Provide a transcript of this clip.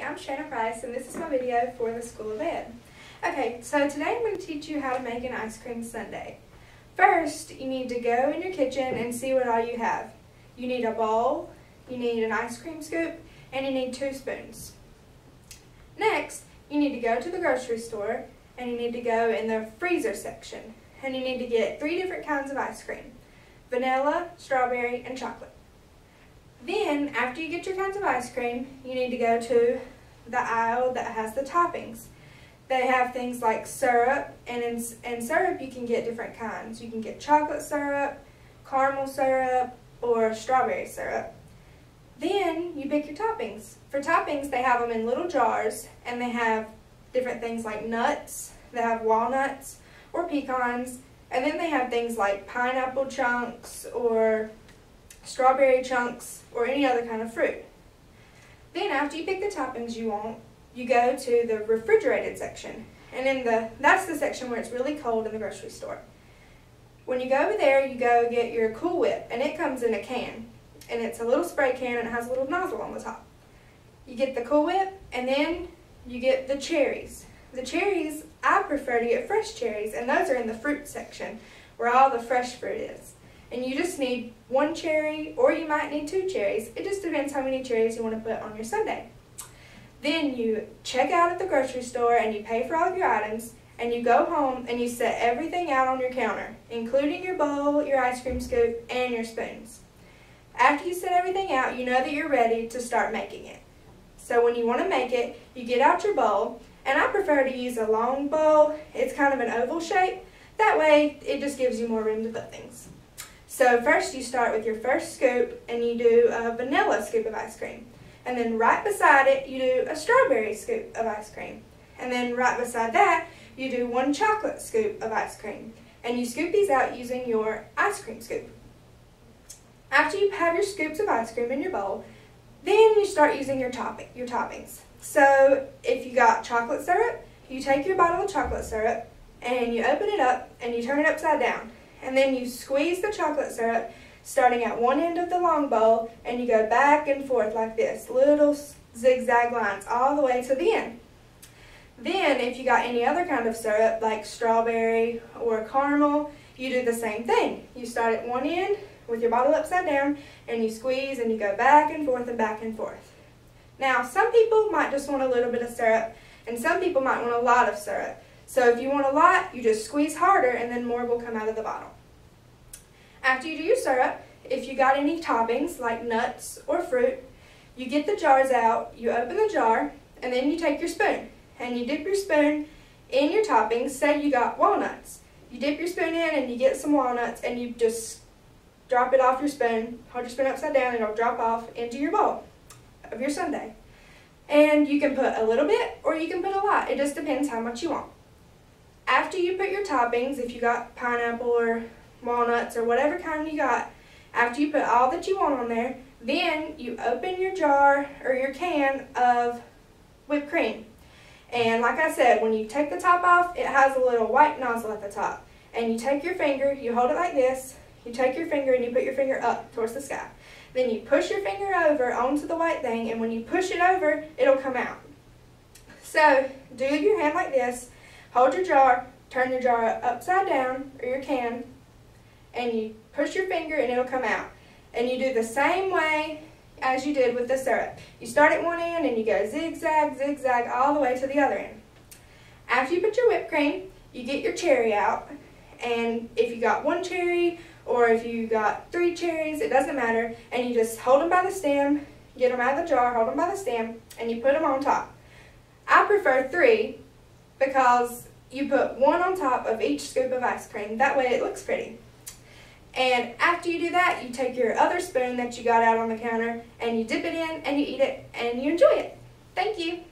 I'm Shana and this is my video for the School of Ed. Okay, so today I'm going to teach you how to make an ice cream sundae. First, you need to go in your kitchen and see what all you have. You need a bowl, you need an ice cream scoop, and you need 2 spoons. Next, you need to go to the grocery store and you need to go in the freezer section and you need to get 3 different kinds of ice cream: vanilla, strawberry, and chocolate. Then, after you get your kinds of ice cream, you need to go to the aisle that has the toppings. They have things like syrup, and in syrup you can get different kinds. You can get chocolate syrup, caramel syrup, or strawberry syrup. Then you pick your toppings. For toppings, they have them in little jars, and they have different things like nuts. They have walnuts or pecans, and then they have things like pineapple chunks or strawberry chunks or any other kind of fruit. Then after you pick the toppings you want, you go to the refrigerated section, and that's the section where it's really cold in the grocery store. When you go over there, you go get your Cool Whip, and it comes in a can, and it's a little spray can and it has a little nozzle on the top. You get the Cool Whip, and then you get the cherries. The cherries, I prefer to get fresh cherries, and those are in the fruit section where all the fresh fruit is. And you just need 1 cherry, or you might need 2 cherries. It just depends how many cherries you want to put on your sundae. Then you check out at the grocery store and you pay for all of your items, and you go home and you set everything out on your counter, including your bowl, your ice cream scoop, and your spoons. After you set everything out, you know that you're ready to start making it. So when you want to make it, you get out your bowl, and I prefer to use a long bowl. It's kind of an oval shape. That way it just gives you more room to put things. So first you start with your first scoop and you do a vanilla scoop of ice cream. And then right beside it you do a strawberry scoop of ice cream. And then right beside that you do 1 chocolate scoop of ice cream. And you scoop these out using your ice cream scoop. After you have your scoops of ice cream in your bowl, then you start using your toppings. So if you got chocolate syrup, you take your bottle of chocolate syrup and you open it up and you turn it upside down. And then you squeeze the chocolate syrup starting at one end of the long bowl, and you go back and forth like this, little zigzag lines all the way to the end. Then if you got any other kind of syrup like strawberry or caramel, you do the same thing. You start at one end with your bottle upside down and you squeeze and you go back and forth and back and forth. Now some people might just want a little bit of syrup and some people might want a lot of syrup. So if you want a lot, you just squeeze harder and then more will come out of the bottle. After you do your syrup, if you got any toppings like nuts or fruit, you get the jars out, you open the jar, and then you take your spoon and you dip your spoon in your toppings. Say you got walnuts. You dip your spoon in and you get some walnuts and you just drop it off your spoon, hold your spoon upside down and it'll drop off into your bowl of your sundae. And you can put a little bit or you can put a lot. It just depends how much you want. After you put your toppings, if you got pineapple or walnuts or whatever kind you got, after you put all that you want on there, then you open your jar or your can of whipped cream. And like I said, when you take the top off, it has a little white nozzle at the top. And you take your finger, you hold it like this, you take your finger and you put your finger up towards the sky. Then you push your finger over onto the white thing, and when you push it over, it'll come out. So do your hand like this, hold your jar, turn your jar upside down, or your can, and you push your finger and it'll come out. And you do the same way as you did with the syrup. You start at one end and you go zigzag, zigzag all the way to the other end. After you put your whipped cream, you get your cherry out, and if you got 1 cherry or if you got 3 cherries, it doesn't matter, and you just hold them by the stem, get them out of the jar, hold them by the stem, and you put them on top. I prefer 3 because you put 1 on top of each scoop of ice cream. That way it looks pretty. And after you do that, you take your other spoon that you got out on the counter and you dip it in and you eat it and you enjoy it. Thank you.